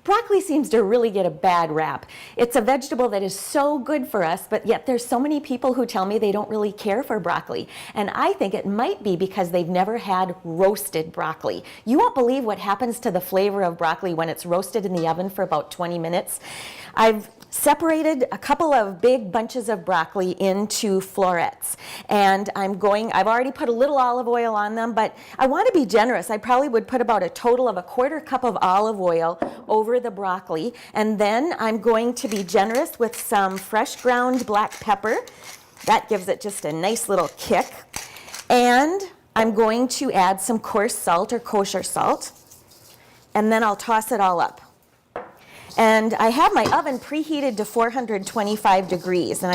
Broccoli seems to really get a bad rap. It's a vegetable that is so good for us, but yet there's so many people who tell me they don't really care for broccoli. And I think it might be because they've never had roasted broccoli. You won't believe what happens to the flavor of broccoli when it's roasted in the oven for about 20 minutes. I've separated a couple of big bunches of broccoli into florets, and I've already put a little olive oil on them, but I want to be generous. I probably would put about a total of a 1/4 cup of olive oil over the broccoli, and then I'm going to be generous with some fresh ground black pepper. That gives it just a nice little kick. And I'm going to add some coarse salt or kosher salt, and then I'll toss it all up. And I have my oven preheated to 425 degrees, and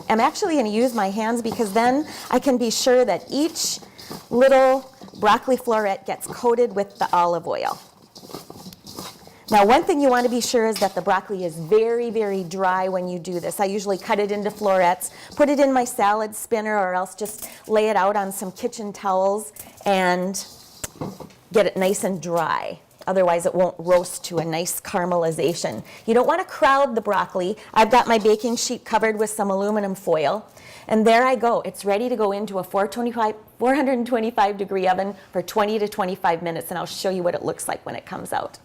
I'm actually going to use my hands because then I can be sure that each little broccoli floret gets coated with the olive oil. Now, one thing you want to be sure is that the broccoli is very, very dry when you do this. I usually cut it into florets, put it in my salad spinner, or else just lay it out on some kitchen towels and get it nice and dry. Otherwise, it won't roast to a nice caramelization. You don't want to crowd the broccoli. I've got my baking sheet covered with some aluminum foil. And there I go. It's ready to go into a 425 degree oven for 20 to 25 minutes. And I'll show you what it looks like when it comes out.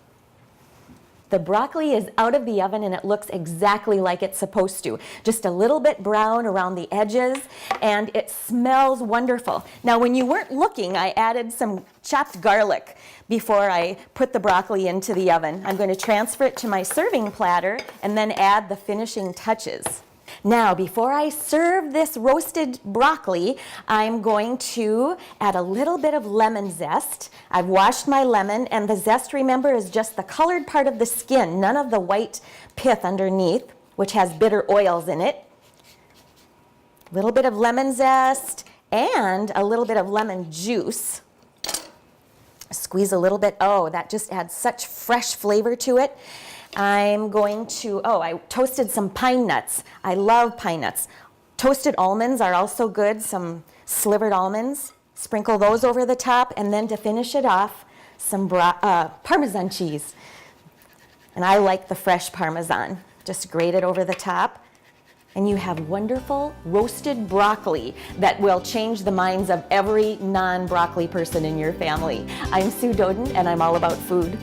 The broccoli is out of the oven and it looks exactly like it's supposed to. Just a little bit brown around the edges, and it smells wonderful. Now, when you weren't looking, I added some chopped garlic before I put the broccoli into the oven. I'm going to transfer it to my serving platter and then add the finishing touches. Now, before I serve this roasted broccoli, I'm going to add a little bit of lemon zest. I've washed my lemon, and the zest, remember, is just the colored part of the skin, none of the white pith underneath, which has bitter oils in it. A little bit of lemon zest and a little bit of lemon juice. Squeeze a little bit. Oh, that just adds such fresh flavor to it. I'm going to, I toasted some pine nuts. I love pine nuts. Toasted almonds are also good, some slivered almonds. Sprinkle those over the top, and then to finish it off, some Parmesan cheese. And I like the fresh Parmesan. Just grate it over the top. And you have wonderful roasted broccoli that will change the minds of every non-broccoli person in your family. I'm Sue Doden, and I'm all about food.